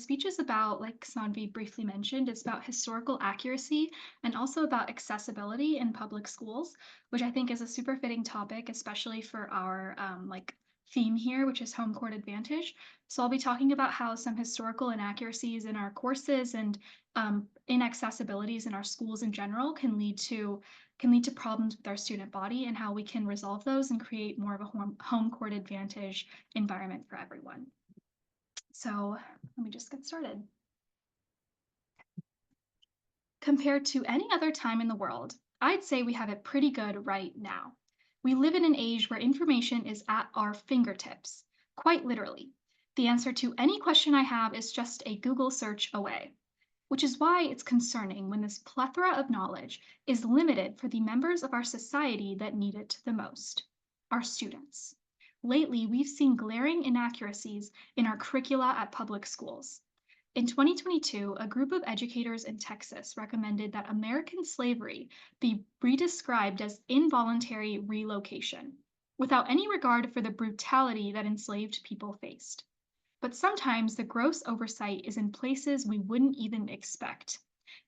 speech is about, like Sanvi briefly mentioned, it's about historical accuracy and also about accessibility in public schools, which I think is a super fitting topic, especially for our theme here, which is home court advantage. So I'll be talking about how some historical inaccuracies in our courses and inaccessibilities in our schools in general can lead to problems with our student body and how we can resolve those and create more of a home court advantage environment for everyone. So let me just get started. Compared to any other time in the world, I'd say we have it pretty good right now. We live in an age where information is at our fingertips, quite literally. The answer to any question I have is just a Google search away, which is why it's concerning when this plethora of knowledge is limited for the members of our society that need it the most, our students. Lately, we've seen glaring inaccuracies in our curricula at public schools. In 2022, a group of educators in Texas recommended that American slavery be redescribed as involuntary relocation, without any regard for the brutality that enslaved people faced. But sometimes the gross oversight is in places we wouldn't even expect.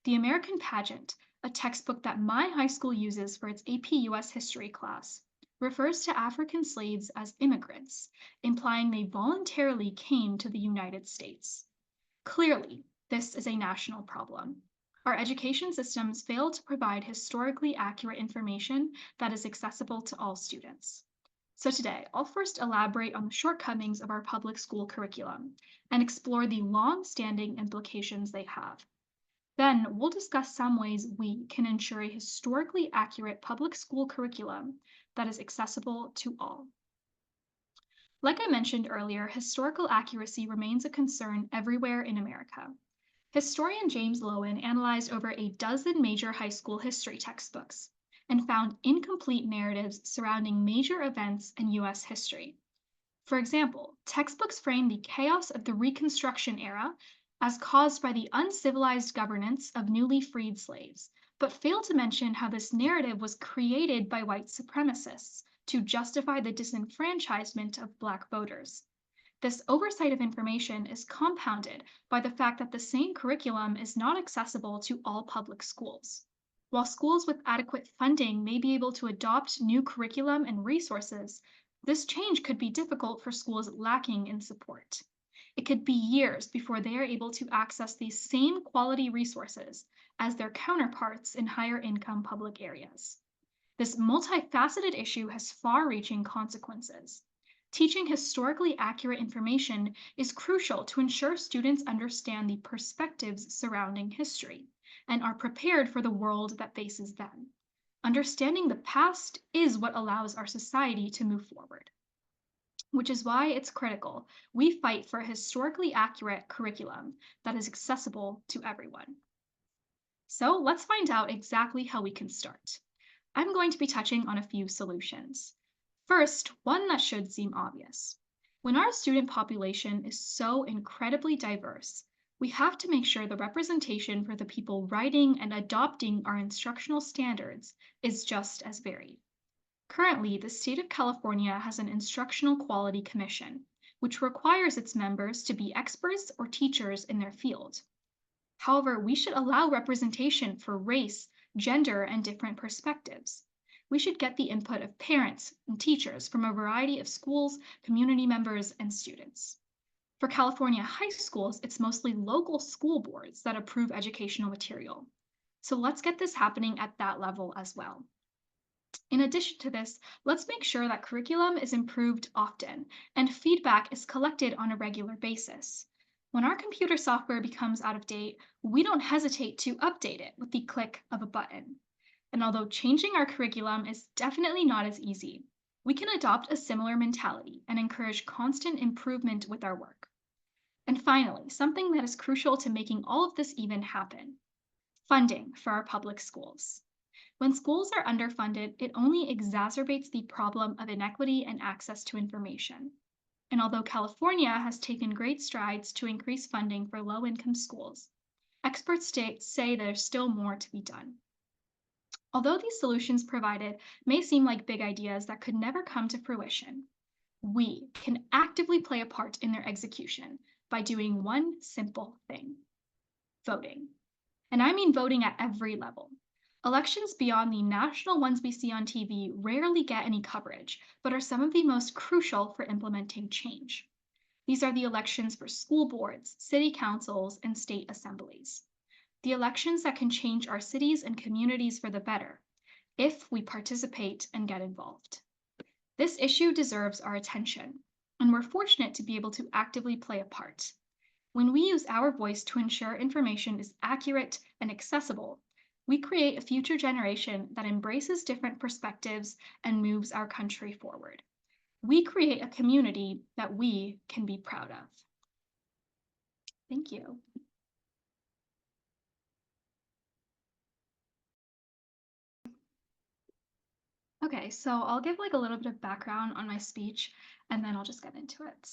The American Pageant, a textbook that my high school uses for its AP US history class, refers to African slaves as immigrants, implying they voluntarily came to the United States. Clearly, this is a national problem. Our education systems fail to provide historically accurate information that is accessible to all students. So today, I'll first elaborate on the shortcomings of our public school curriculum and explore the long-standing implications they have. Then we'll discuss some ways we can ensure a historically accurate public school curriculum that is accessible to all. Like I mentioned earlier, historical accuracy remains a concern everywhere in America. Historian James Lowen analyzed over a dozen major high school history textbooks and found incomplete narratives surrounding major events in US history. For example, textbooks frame the chaos of the Reconstruction era as caused by the uncivilized governance of newly freed slaves, but fail to mention how this narrative was created by white supremacists to justify the disenfranchisement of Black voters. This oversight of information is compounded by the fact that the same curriculum is not accessible to all public schools. While schools with adequate funding may be able to adopt new curriculum and resources, this change could be difficult for schools lacking in support. It could be years before they are able to access these same quality resources as their counterparts in higher income public areas. This multifaceted issue has far-reaching consequences. Teaching historically accurate information is crucial to ensure students understand the perspectives surrounding history and are prepared for the world that faces them. Understanding the past is what allows our society to move forward, which is why it's critical we fight for a historically accurate curriculum that is accessible to everyone. So let's find out exactly how we can start. I'm going to be touching on a few solutions. First, one that should seem obvious. When our student population is so incredibly diverse, we have to make sure the representation for the people writing and adopting our instructional standards is just as varied. Currently, the state of California has an Instructional Quality Commission, which requires its members to be experts or teachers in their field. However, we should allow representation for race, gender, and different perspectives. We should get the input of parents and teachers from a variety of schools, community members, and students. For California high schools, it's mostly local school boards that approve educational material. So let's get this happening at that level as well. In addition to this, let's make sure that curriculum is improved often and feedback is collected on a regular basis. When our computer software becomes out of date, we don't hesitate to update it with the click of a button. And although changing our curriculum is definitely not as easy, we can adopt a similar mentality and encourage constant improvement with our work. And finally, something that is crucial to making all of this even happen: funding for our public schools. When schools are underfunded, it only exacerbates the problem of inequity and access to information. And although California has taken great strides to increase funding for low-income schools, experts say there's still more to be done. Although these solutions provided may seem like big ideas that could never come to fruition, we can actively play a part in their execution by doing one simple thing: voting. And I mean voting at every level. Elections beyond the national ones we see on TV rarely get any coverage, but are some of the most crucial for implementing change. These are the elections for school boards, city councils, and state assemblies. The elections that can change our cities and communities for the better if we participate and get involved. This issue deserves our attention, and we're fortunate to be able to actively play a part. When we use our voice to ensure information is accurate and accessible, we create a future generation that embraces different perspectives and moves our country forward. We create a community that we can be proud of. Thank you. Okay, so I'll give like a little bit of background on my speech and then I'll just get into it.